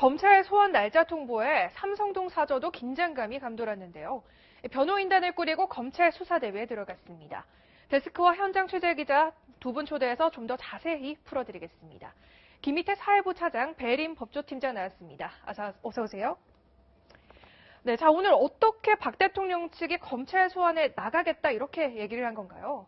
검찰 소환 날짜 통보에 삼성동 사저도 긴장감이 감돌았는데요. 변호인단을 꾸리고 검찰 수사대회에 들어갔습니다. 데스크와 현장 취재기자 두 분 초대해서 좀 더 자세히 풀어드리겠습니다. 김희태 사회부 차장, 배림 법조팀장 나왔습니다. 어서 오세요. 네, 자, 오늘 어떻게 박 대통령 측이 검찰 소환에 나가겠다 이렇게 얘기를 한 건가요?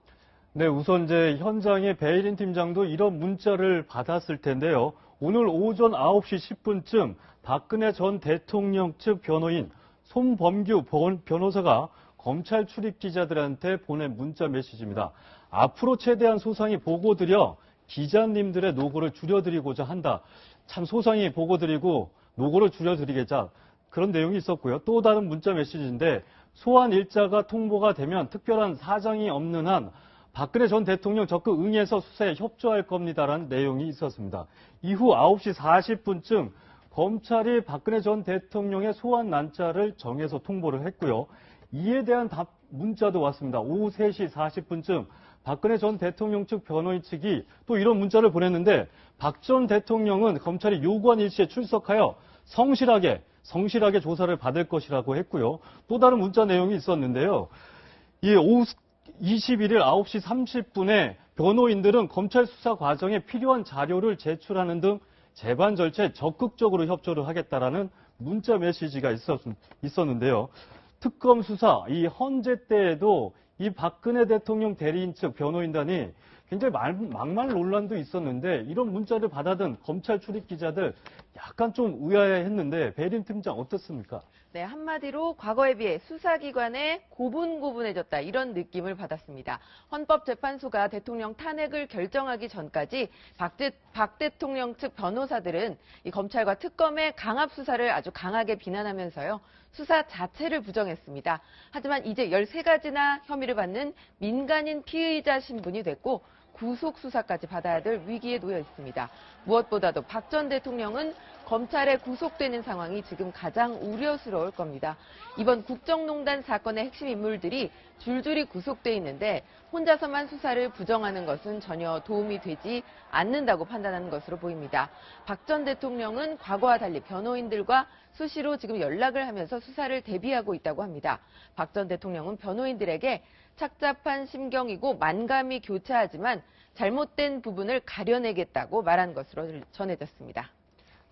네, 우선 이제 현장의 배일인 팀장도 이런 문자를 받았을 텐데요. 오늘 오전 9시 10분쯤 박근혜 전 대통령 측 변호인 손범규 변호사가 검찰 출입 기자들한테 보낸 문자 메시지입니다. 앞으로 최대한 소상히 보고드려 기자님들의 노고를 줄여드리고자 한다. 참 소상히 보고드리고 노고를 줄여드리겠다. 그런 내용이 있었고요. 또 다른 문자 메시지인데 소환 일자가 통보가 되면 특별한 사정이 없는 한 박근혜 전 대통령 적극 응해서 수사에 협조할 겁니다라는 내용이 있었습니다. 이후 9시 40분쯤 검찰이 박근혜 전 대통령의 소환 난자를 정해서 통보를 했고요. 이에 대한 답 문자도 왔습니다. 오후 3시 40분쯤 박근혜 전 대통령 측 변호인 측이 또 이런 문자를 보냈는데 박 전 대통령은 검찰이 요구한 일시에 출석하여 성실하게 조사를 받을 것이라고 했고요. 또 다른 문자 내용이 있었는데요. 오후 21일 9시 30분에 변호인들은 검찰 수사 과정에 필요한 자료를 제출하는 등 재반 절차에 적극적으로 협조를 하겠다라는 문자 메시지가 있었는데요. 특검 수사, 이 헌재 때에도 이 박근혜 대통령 대리인 측 변호인단이 굉장히 막말 논란도 있었는데 이런 문자를 받아든 검찰 출입 기자들 약간 좀 의아해했는데 배림 팀장 어떻습니까? 네, 한마디로 과거에 비해 수사기관에 고분고분해졌다 이런 느낌을 받았습니다. 헌법재판소가 대통령 탄핵을 결정하기 전까지 박 대통령 측 변호사들은 이 검찰과 특검의 강압 수사를 아주 강하게 비난하면서요. 수사 자체를 부정했습니다. 하지만 이제 13가지나 혐의를 받는 민간인 피의자 신분이 됐고 구속 수사까지 받아야 될 위기에 놓여 있습니다. 무엇보다도 박 전 대통령은 검찰에 구속되는 상황이 지금 가장 우려스러울 겁니다. 이번 국정농단 사건의 핵심 인물들이 줄줄이 구속돼 있는데 혼자서만 수사를 부정하는 것은 전혀 도움이 되지 않는다고 판단하는 것으로 보입니다. 박 전 대통령은 과거와 달리 변호인들과 수시로 지금 연락을 하면서 수사를 대비하고 있다고 합니다. 박 전 대통령은 변호인들에게 착잡한 심경이고 만감이 교차하지만 잘못된 부분을 가려내겠다고 말한 것으로 전해졌습니다.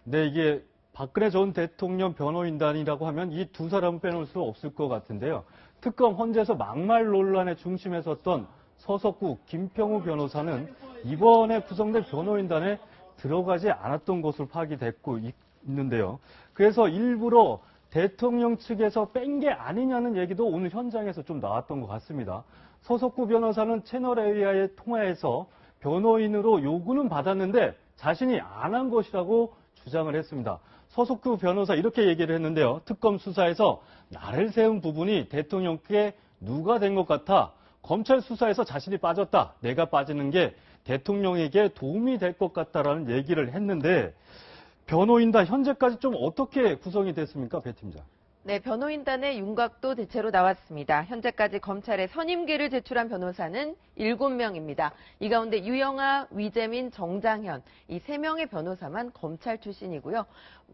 네, 이게 박근혜 전 대통령 변호인단이라고 하면 이 두 사람을 빼놓을 수 없을 것 같은데요. 특검 헌재에서 막말 논란의 중심에 섰던 서석구 김평우 변호사는 이번에 구성된 변호인단에 들어가지 않았던 것으로 파악이 됐고 있는데요. 그래서 일부러 대통령 측에서 뺀 게 아니냐는 얘기도 오늘 현장에서 좀 나왔던 것 같습니다. 서석구 변호사는 채널A와의 통화에서 변호인으로 요구는 받았는데 자신이 안 한 것이라고 주장을 했습니다. 서석구 변호사 이렇게 얘기를 했는데요. 특검 수사에서 나를 세운 부분이 대통령께 누가 된 것 같아 검찰 수사에서 자신이 빠졌다. 내가 빠지는 게 대통령에게 도움이 될 것 같다라는 얘기를 했는데 변호인단 현재까지 좀 어떻게 구성이 됐습니까, 배 팀장? 네, 변호인단의 윤곽도 대체로 나왔습니다. 현재까지 검찰에 선임계를 제출한 변호사는 7명입니다. 이 가운데 유영아, 위재민, 정장현 이 3명의 변호사만 검찰 출신이고요.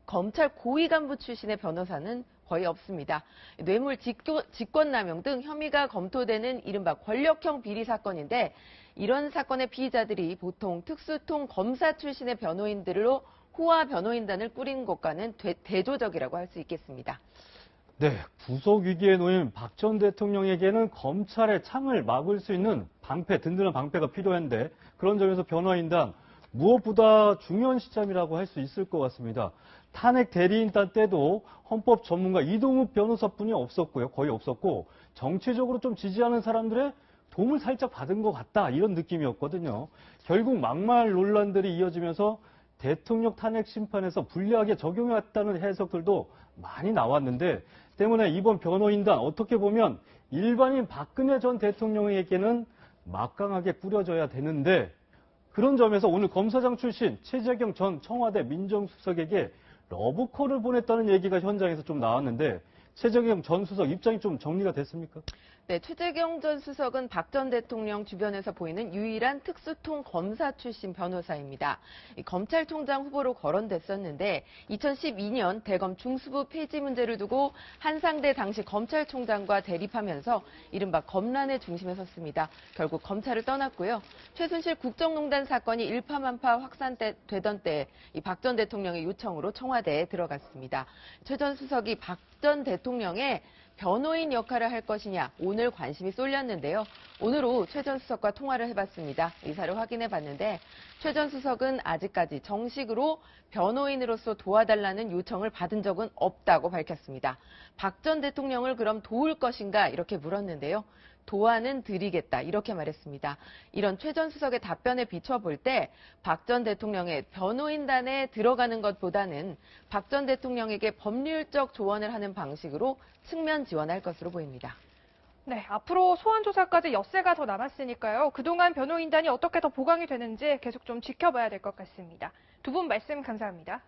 검찰 고위 간부 출신의 변호사는 거의 없습니다. 뇌물 직권남용 등 혐의가 검토되는 이른바 권력형 비리 사건인데 이런 사건의 피의자들이 보통 특수통 검사 출신의 변호인들로 호화 변호인단을 꾸린 것과는 대조적이라고 할 수 있겠습니다. 네, 구속 위기에 놓인 박 전 대통령에게는 검찰의 창을 막을 수 있는 든든한 방패가 필요한데 그런 점에서 변호인단 무엇보다 중요한 시점이라고 할 수 있을 것 같습니다. 탄핵 대리인단 때도 헌법 전문가 이동욱 변호사뿐이 없었고요. 거의 없었고 정치적으로 좀 지지하는 사람들의 도움을 살짝 받은 것 같다 이런 느낌이었거든요. 결국 막말 논란들이 이어지면서 대통령 탄핵 심판에서 불리하게 적용했다는 해석들도 많이 나왔는데 때문에 이번 변호인단 어떻게 보면 일반인 박근혜 전 대통령에게는 막강하게 꾸려져야 되는데 그런 점에서 오늘 검사장 출신 최재경 전 청와대 민정수석에게 러브콜을 보냈다는 얘기가 현장에서 좀 나왔는데 최재경 전 수석 입장이 좀 정리가 됐습니까? 네, 최재경 전 수석은 박 전 대통령 주변에서 보이는 유일한 특수통 검사 출신 변호사입니다. 이 검찰총장 후보로 거론됐었는데 2012년 대검 중수부 폐지 문제를 두고 한상대 당시 검찰총장과 대립하면서 이른바 검란의 중심에 섰습니다. 결국 검찰을 떠났고요. 최순실 국정농단 사건이 일파만파 확산되던 때 이 박 전 대통령의 요청으로 청와대에 들어갔습니다. 최 전 수석이 박 전 대통령의 변호인 역할을 할 것이냐 오늘 관심이 쏠렸는데요. 오늘 오후 최 전 수석과 통화를 해봤습니다. 의사를 확인해봤는데 최 전 수석은 아직까지 정식으로 변호인으로서 도와달라는 요청을 받은 적은 없다고 밝혔습니다. 박 전 대통령을 그럼 도울 것인가 이렇게 물었는데요. 도와는 드리겠다 이렇게 말했습니다. 이런 최 전 수석의 답변에 비춰볼 때 박 전 대통령의 변호인단에 들어가는 것보다는 박 전 대통령에게 법률적 조언을 하는 방식으로 측면 지원할 것으로 보입니다. 네, 앞으로 소환 조사까지 엿새가 더 남았으니까요. 그동안 변호인단이 어떻게 더 보강이 되는지 계속 좀 지켜봐야 될 것 같습니다. 두 분 말씀 감사합니다.